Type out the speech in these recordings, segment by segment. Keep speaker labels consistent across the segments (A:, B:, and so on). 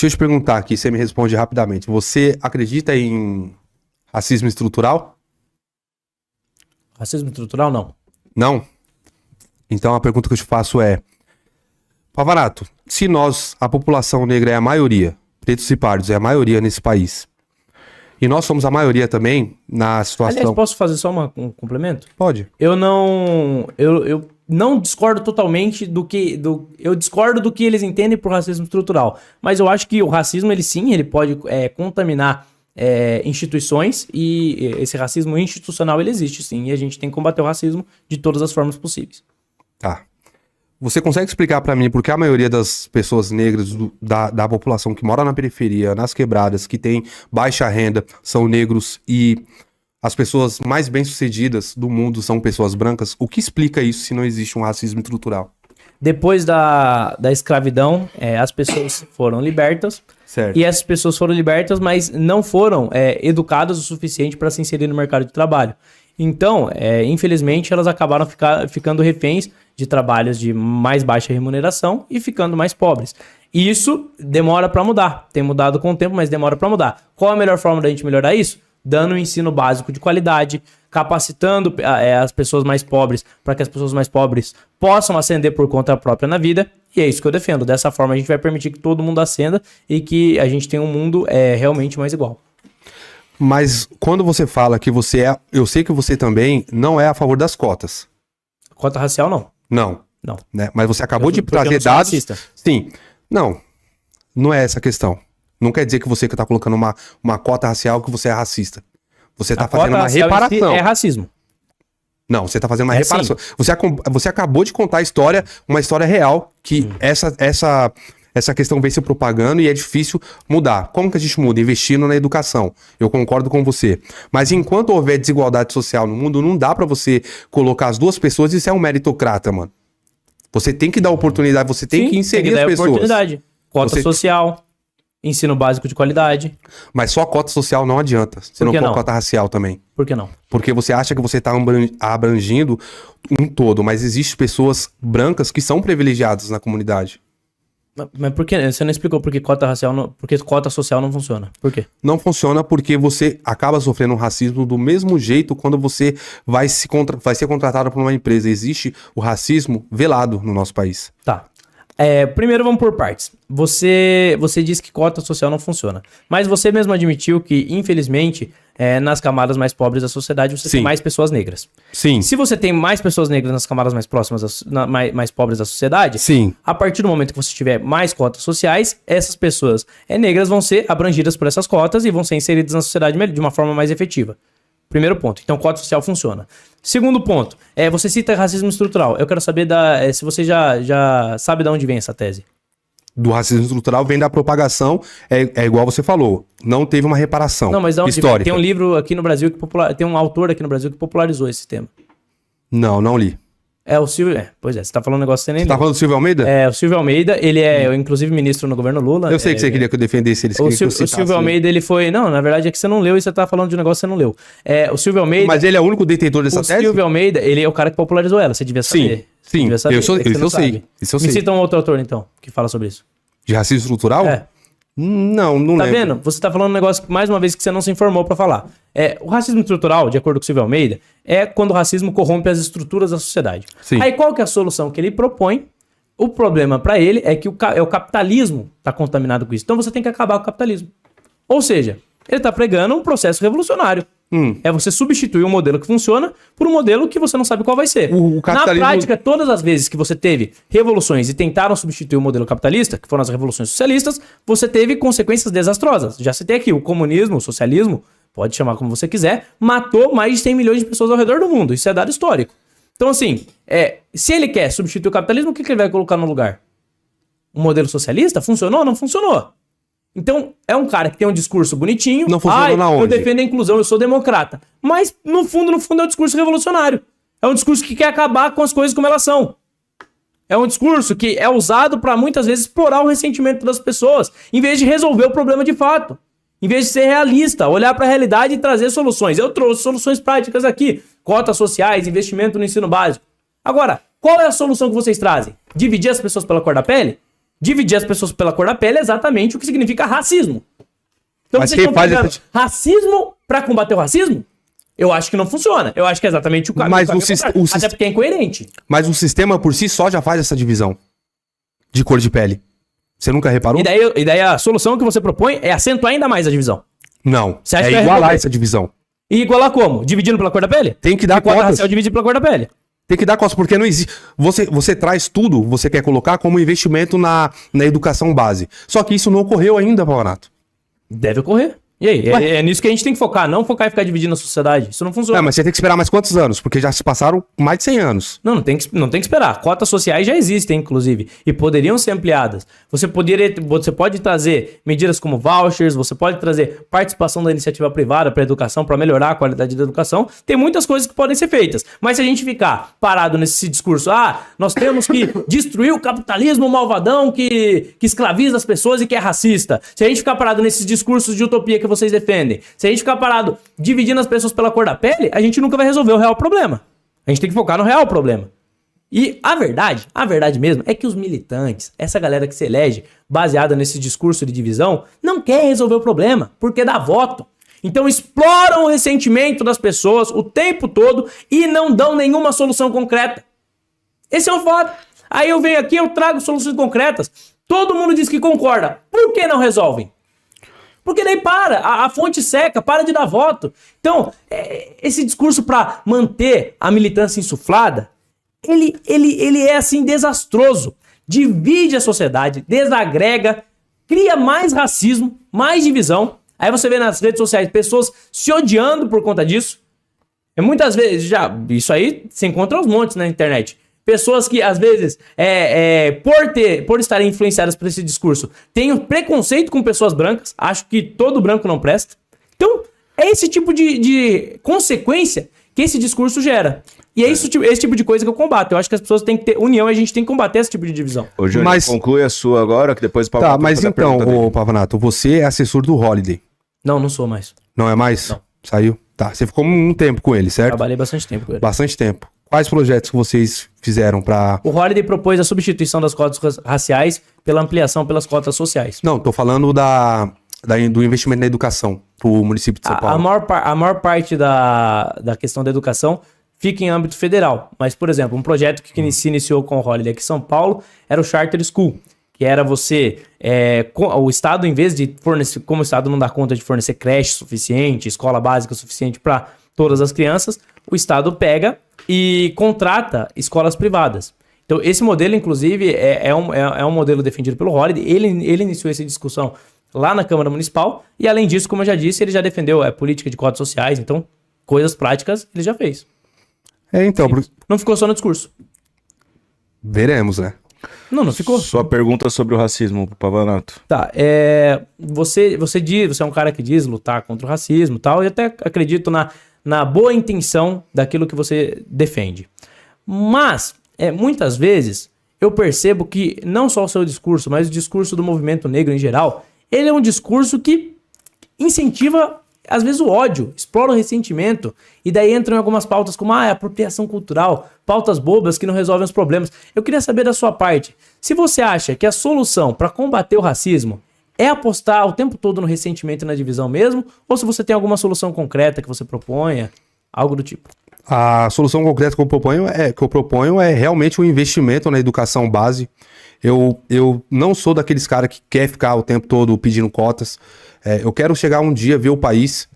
A: Deixa eu te perguntar aqui, você me responde rapidamente. Você acredita em racismo estrutural?
B: Racismo estrutural, não.
A: Não? Então a pergunta que eu te faço é: Pavanato, se nós, a população negra é a maioria, pretos e pardos é a maioria nesse país, e nós somos a maioria também na situação...
B: Aliás, posso fazer só um complemento?
A: Pode.
B: Eu não discordo totalmente eu discordo do que eles entendem por racismo estrutural, mas eu acho que o racismo, ele pode contaminar instituições, e esse racismo institucional, ele existe sim, e a gente tem que combater o racismo de todas as formas possíveis.
A: Tá. Você consegue explicar pra mim por que a maioria das pessoas negras da população que mora na periferia, nas quebradas, que tem baixa renda, são negros, e as pessoas mais bem-sucedidas do mundo são pessoas brancas? O que explica isso se não existe um racismo estrutural?
B: Depois da escravidão, as pessoas foram libertas.
A: Certo.
B: E essas pessoas foram libertas, mas não foram educadas o suficiente para se inserir no mercado de trabalho. Então, infelizmente, elas acabaram ficando reféns de trabalhos de mais baixa remuneração e ficando mais pobres. E isso demora para mudar. Tem mudado com o tempo, mas demora para mudar. Qual a melhor forma da gente melhorar isso? Dando um ensino básico de qualidade, capacitando as pessoas mais pobres para que as pessoas mais pobres possam ascender por conta própria na vida. E é isso que eu defendo. Dessa forma a gente vai permitir que todo mundo ascenda e que a gente tenha um mundo realmente mais igual.
A: Mas quando você fala que você é... Eu sei que você também não é a favor das cotas.
B: Cota racial, não.
A: Não.
B: Não.
A: Né? Mas você acabou de
B: Porque eu
A: trazer
B: não sou
A: dados...
B: racista.
A: Sim. Não é essa a questão. Não quer dizer que você que tá colocando uma cota racial que você é racista. Você tá fazendo uma reparação.
B: É racismo.
A: Não, você tá fazendo uma
B: É
A: reparação. Você acabou de contar a história, uma história real, que essa questão vem se propagando e é difícil mudar. Como que a gente muda? Investindo na educação. Eu concordo com você. Mas enquanto houver desigualdade social no mundo, não dá pra você colocar as duas pessoas e ser um meritocrata, mano. Você tem que dar oportunidade, você tem que inserir as pessoas.
B: Oportunidade. Cota social, ensino básico de qualidade.
A: Mas só cota social não adianta. Você não for cota racial também.
B: Por que não?
A: Porque você acha que você está abrangindo um todo, mas existem pessoas brancas que são privilegiadas na comunidade.
B: Mas por que? Você não explicou por que cota racial porque cota social não funciona. Por quê?
A: Não funciona porque você acaba sofrendo um racismo do mesmo jeito quando você vai ser contratado por uma empresa. Existe o racismo velado no nosso país.
B: Tá. Primeiro vamos por partes. Você disse que cota social não funciona. Mas você mesmo admitiu que, infelizmente, nas camadas mais pobres da sociedade, você tem mais pessoas negras.
A: Sim.
B: Se você tem mais pessoas negras nas camadas mais próximas, mais pobres da sociedade,
A: sim,
B: a partir do momento que você tiver mais cotas sociais, essas pessoas negras vão ser abrangidas por essas cotas e vão ser inseridas na sociedade de uma forma mais efetiva. Primeiro ponto. Então, cota social funciona. Segundo ponto. Você cita racismo estrutural. Eu quero saber se você já sabe de onde vem essa tese.
A: Do racismo estrutural vem da propagação, igual você falou, não teve uma reparação.
B: Não, mas de onde
A: histórica.
B: Tem um livro aqui no Brasil tem um autor aqui no Brasil que popularizou esse tema.
A: Não li.
B: O Silvio... Pois é, você tá falando um negócio que você nem
A: Você tá falando do Silvio Almeida?
B: O Silvio Almeida, ele é, inclusive, ministro no governo Lula.
A: Eu sei que você queria que eu defendesse ele.
B: O Silvio Almeida, ele foi... Não, na verdade é que você não leu e você tá falando de um negócio que você não leu. O Silvio Almeida...
A: Mas ele é o único detentor dessa tese?
B: O Silvio Almeida, ele é o cara que popularizou ela, você devia saber.
A: Sim,
B: devia saber.
A: Isso eu sei.
B: Me cita um outro autor, então, que fala sobre isso.
A: De racismo estrutural? Não lembro.
B: Tá vendo? Você tá falando um negócio, mais uma vez, que você não se informou pra falar. O racismo estrutural, de acordo com o Silvio Almeida, é quando o racismo corrompe as estruturas da sociedade.
A: Sim.
B: Aí qual que é a solução que ele propõe? O problema pra ele é que o capitalismo tá contaminado com isso. Então você tem que acabar com o capitalismo. Ou seja, ele tá pregando um processo revolucionário. É você substituir um modelo que funciona por um modelo que você não sabe qual vai ser. Na prática, todas as vezes que você teve revoluções e tentaram substituir o modelo capitalista, que foram as revoluções socialistas, você teve consequências desastrosas. Já citei aqui, o comunismo, o socialismo, pode chamar como você quiser, matou mais de 100 milhões de pessoas ao redor do mundo. Isso é dado histórico. Então, assim, se ele quer substituir o capitalismo, o que ele vai colocar no lugar? Um modelo socialista? Funcionou? Não funcionou. Então, é um cara que tem um discurso bonitinho.
A: Não funciona na onde?
B: Eu defendo a inclusão, eu sou democrata. Mas, no fundo, é um discurso revolucionário. É um discurso que quer acabar com as coisas como elas são. É um discurso que é usado para, muitas vezes, explorar o ressentimento das pessoas, em vez de resolver o problema de fato. Em vez de ser realista, olhar para a realidade e trazer soluções. Eu trouxe soluções práticas aqui. Cotas sociais, investimento no ensino básico. Agora, qual é a solução que vocês trazem? Dividir as pessoas pela cor da pele? Dividir as pessoas pela cor da pele é exatamente o que significa racismo. Então
A: Mas
B: vocês
A: quem
B: estão
A: faz
B: pegando racismo pra combater o racismo? Eu acho que não funciona. Eu acho que é exatamente o caminho.
A: Mas
B: Até porque é incoerente.
A: Mas o sistema por si só já faz essa divisão de cor de pele. Você nunca reparou?
B: E daí a solução que você propõe é acentuar ainda mais a divisão.
A: Não.
B: Você acha
A: É
B: que vai
A: igualar
B: resolver?
A: essa divisão.
B: E igualar como? Dividindo pela cor da pele?
A: Tem que dar
B: E cota
A: cotas.
B: racial dividir pela cor da pele.
A: Tem que dar cotas, porque não existe. Você traz tudo, você quer colocar como investimento na educação base. Só que isso não ocorreu ainda, Pavanato.
B: Deve ocorrer. E aí? É nisso que a gente tem que focar, não focar em ficar dividindo a sociedade. Isso não funciona.
A: Mas você tem que esperar mais quantos anos? Porque já se passaram mais de 100 anos.
B: Não tem que esperar. Cotas sociais já existem, inclusive, e poderiam ser ampliadas. Você pode trazer medidas como vouchers, você pode trazer participação da iniciativa privada para a educação, para melhorar a qualidade da educação. Tem muitas coisas que podem ser feitas. Mas se a gente ficar parado nesse discurso, nós temos que destruir o capitalismo malvadão que escraviza as pessoas e que é racista. Se a gente ficar parado nesses discursos de utopia que vocês defendem, se a gente ficar parado dividindo as pessoas pela cor da pele, a gente nunca vai resolver o real problema. A gente tem que focar no real problema. E a verdade mesmo, é que os militantes, essa galera que se elege baseada nesse discurso de divisão, não quer resolver o problema, porque dá voto. Então exploram o ressentimento das pessoas o tempo todo e não dão nenhuma solução concreta. Esse é um fato. Aí eu venho aqui, eu trago soluções concretas. Todo mundo diz que concorda. Por que não resolvem? Porque daí a fonte seca, para de dar voto. Então, esse discurso para manter a militância insuflada, ele é assim desastroso. Divide a sociedade, desagrega, cria mais racismo, mais divisão. Aí você vê nas redes sociais pessoas se odiando por conta disso. E muitas vezes, isso aí se encontra aos montes na internet. Pessoas que, às vezes, por estarem influenciadas por esse discurso, têm um preconceito com pessoas brancas, acho que todo branco não presta. Então, é esse tipo de consequência que esse discurso gera. E é esse tipo de coisa que eu combato. Eu acho que as pessoas têm que ter união e a gente tem que combater esse tipo de divisão.
C: Ô, Júnior, conclui a sua agora, que depois o Pavanato
A: Tá, mas então, Pavanato, você é assessor do Holiday.
B: Não sou mais.
A: Não é mais?
B: Não.
A: Saiu? Tá, você ficou um tempo com ele, certo?
B: Trabalhei bastante tempo com ele.
A: Bastante tempo. Quais projetos que vocês fizeram para...
B: O Holiday propôs a substituição das cotas raciais pela ampliação pelas cotas sociais.
A: Não, tô falando do investimento na educação pro município de São Paulo.
B: A maior parte da questão da educação fica em âmbito federal. Mas, por exemplo, um projeto que se iniciou com o Holiday aqui em São Paulo era o Charter School, que era o Estado, em vez de fornecer, como o Estado não dá conta de fornecer creche suficiente, escola básica suficiente para todas as crianças, o Estado pega e contrata escolas privadas. Então, esse modelo, inclusive, é um modelo defendido pelo Holiday. Ele iniciou essa discussão lá na Câmara Municipal e, além disso, como eu já disse, ele já defendeu a política de cotas sociais. Então, coisas práticas ele já fez.
A: Então...
B: Não ficou só no discurso.
A: Veremos, né?
B: Não ficou.
C: Sua pergunta sobre o racismo, Pavanato.
B: Tá, você é um cara que diz lutar contra o racismo e tal, e até acredito na boa intenção daquilo que você defende. Mas, muitas vezes, eu percebo que não só o seu discurso, mas o discurso do movimento negro em geral, ele é um discurso que incentiva, às vezes, o ódio, explora o ressentimento, e daí entram em algumas pautas como apropriação cultural, pautas bobas que não resolvem os problemas. Eu queria saber da sua parte, se você acha que a solução para combater o racismo é apostar o tempo todo no ressentimento e na divisão mesmo, ou se você tem alguma solução concreta que você proponha, algo do tipo.
A: A solução concreta que eu proponho é realmente um investimento na educação base. Eu não sou daqueles caras que quer ficar o tempo todo pedindo cotas. Eu quero chegar um dia, ver o país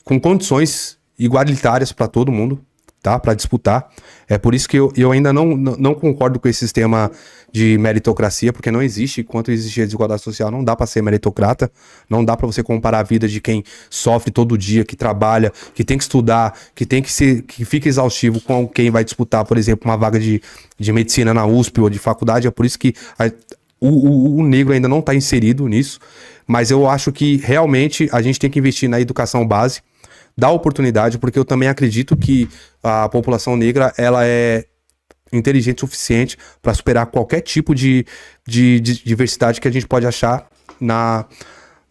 A: com condições igualitárias para todo mundo, tá? Para disputar. É por isso que eu ainda não concordo com esse sistema de meritocracia, porque não existe. Enquanto existir a desigualdade social, não dá para ser meritocrata, não dá para você comparar a vida de quem sofre todo dia, que trabalha, que tem que estudar, que fica exaustivo com quem vai disputar, por exemplo, uma vaga de medicina na USP ou de faculdade. É por isso que o negro ainda não está inserido nisso, mas eu acho que realmente a gente tem que investir na educação base, dar oportunidade, porque eu também acredito que a população negra ela é inteligente o suficiente para superar qualquer tipo de diversidade que a gente pode achar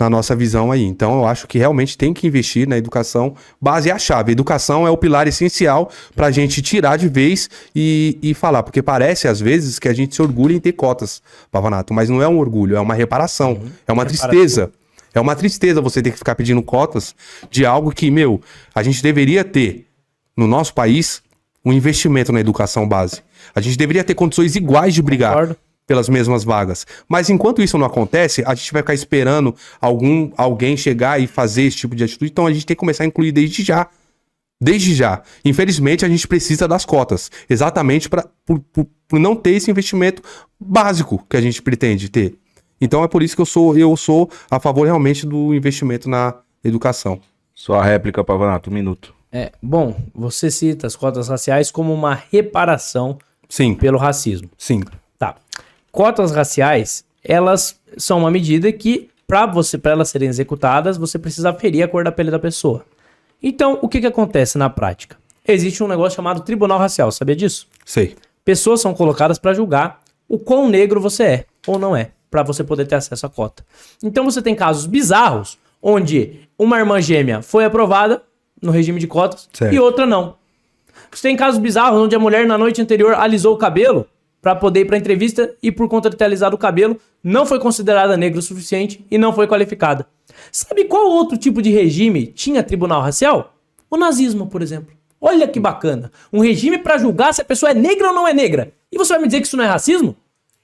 A: na nossa visão aí. Então, eu acho que realmente tem que investir na educação. Base é a chave. A educação é o pilar essencial para a gente tirar de vez e falar. Porque parece, às vezes, que a gente se orgulha em ter cotas, Pavanato. Mas não é um orgulho, é uma reparação. É uma tristeza. É uma tristeza você ter que ficar pedindo cotas de algo que, a gente deveria ter, no nosso país, um investimento na educação base. A gente deveria ter condições iguais de brigar.
B: Concordo.
A: Pelas mesmas vagas. Mas enquanto isso não acontece, a gente vai ficar esperando alguém chegar e fazer esse tipo de atitude. Então a gente tem que começar a incluir desde já. Desde já. Infelizmente, a gente precisa das cotas. Exatamente por não ter esse investimento básico que a gente pretende ter. Então é por isso que eu sou a favor realmente do investimento na educação.
C: Sua réplica, Pavanato, 1 minuto.
B: Bom, você cita as cotas raciais como uma reparação
A: Sim.
B: pelo racismo.
A: Sim.
B: Tá. Cotas raciais, elas são uma medida que, para elas serem executadas, você precisa aferir a cor da pele da pessoa. Então, o que acontece na prática? Existe um negócio chamado Tribunal Racial, sabia disso?
A: Sei.
B: Pessoas são colocadas para julgar o quão negro você é ou não é, para você poder ter acesso à cota. Então, você tem casos bizarros, onde uma irmã gêmea foi aprovada no regime de cotas
A: Certo.
B: e outra não. Você tem casos bizarros, onde a mulher na noite anterior alisou o cabelo para poder ir para entrevista e por conta de ter alisado o cabelo, não foi considerada negra o suficiente e não foi qualificada. Sabe qual outro tipo de regime tinha tribunal racial? O nazismo, por exemplo. Olha que bacana. Um regime para julgar se a pessoa é negra ou não é negra. E você vai me dizer que isso não é racismo?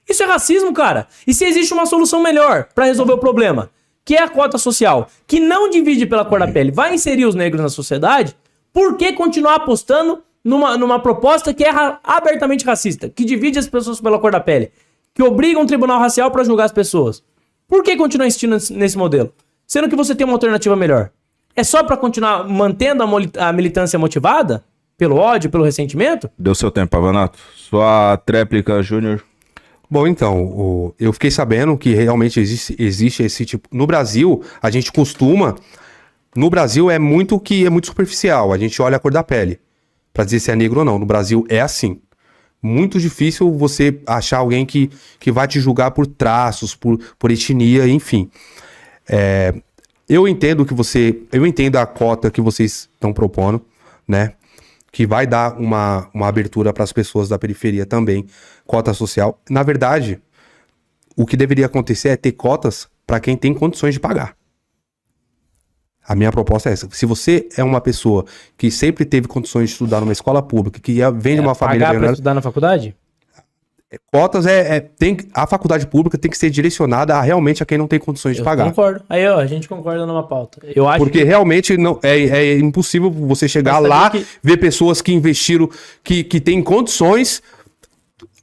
B: Isso é racismo, cara. E se existe uma solução melhor para resolver o problema, que é a cota social, que não divide pela cor da pele, vai inserir os negros na sociedade, por que continuar apostando numa proposta que é abertamente racista, que divide as pessoas pela cor da pele, que obriga um tribunal racial para julgar as pessoas? Por que continuar insistindo nesse modelo? Sendo que você tem uma alternativa melhor. É só para continuar mantendo a militância motivada? Pelo ódio, pelo ressentimento?
C: Deu seu tempo, Pavanato. Sua tréplica, Júnior.
A: Bom, então, eu fiquei sabendo que realmente existe esse tipo... No Brasil, a gente costuma... No Brasil é muito superficial. A gente olha a cor da pele pra dizer se é negro ou não. No Brasil é assim. Muito difícil você achar alguém que vai te julgar por traços, por etnia, enfim. Eu entendo a cota que vocês estão propondo, né? Que vai dar uma abertura para as pessoas da periferia também, cota social. Na verdade, o que deveria acontecer é ter cotas para quem tem condições de pagar. A minha proposta é essa. Se você é uma pessoa que sempre teve condições de estudar numa escola pública, que vem de uma família...
B: Pagar para estudar na faculdade?
A: Cotas a faculdade pública tem que ser direcionada realmente a quem não tem condições de pagar.
B: Concordo. Aí, ó, a gente concorda numa pauta. Eu acho
A: porque realmente não, é impossível você chegar lá, ver pessoas que investiram, que têm condições...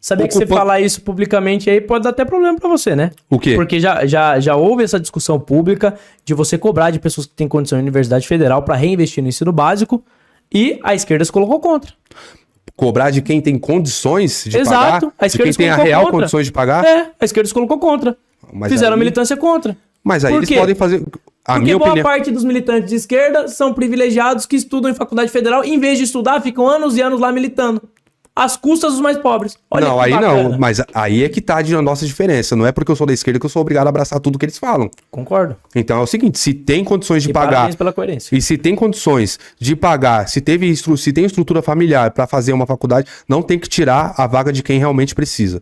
B: Sabia que você falar isso publicamente aí pode dar até problema pra você, né?
A: O quê?
B: Porque já houve essa discussão pública de você cobrar de pessoas que têm condição na Universidade Federal pra reinvestir no ensino básico e a esquerda se colocou contra.
A: Cobrar de quem tem condições de
B: Exato.
A: pagar? De quem tem a real condições de pagar?
B: A esquerda se colocou contra. Fizeram a militância contra.
A: Mas aí eles podem fazer...
B: Porque boa parte dos militantes de esquerda são privilegiados que estudam em faculdade federal, em vez de estudar, ficam anos e anos lá militando. Às custas dos mais pobres. Olha
A: não, aí bacana. Não, mas aí é que tá a nossa diferença. Não é porque eu sou da esquerda que eu sou obrigado a abraçar tudo que eles falam.
B: Concordo.
A: Então é o seguinte, se tem condições de pagar...
B: Parabéns pela coerência.
A: E se tem condições de pagar, se tem estrutura familiar para fazer uma faculdade, não tem que tirar a vaga de quem realmente precisa.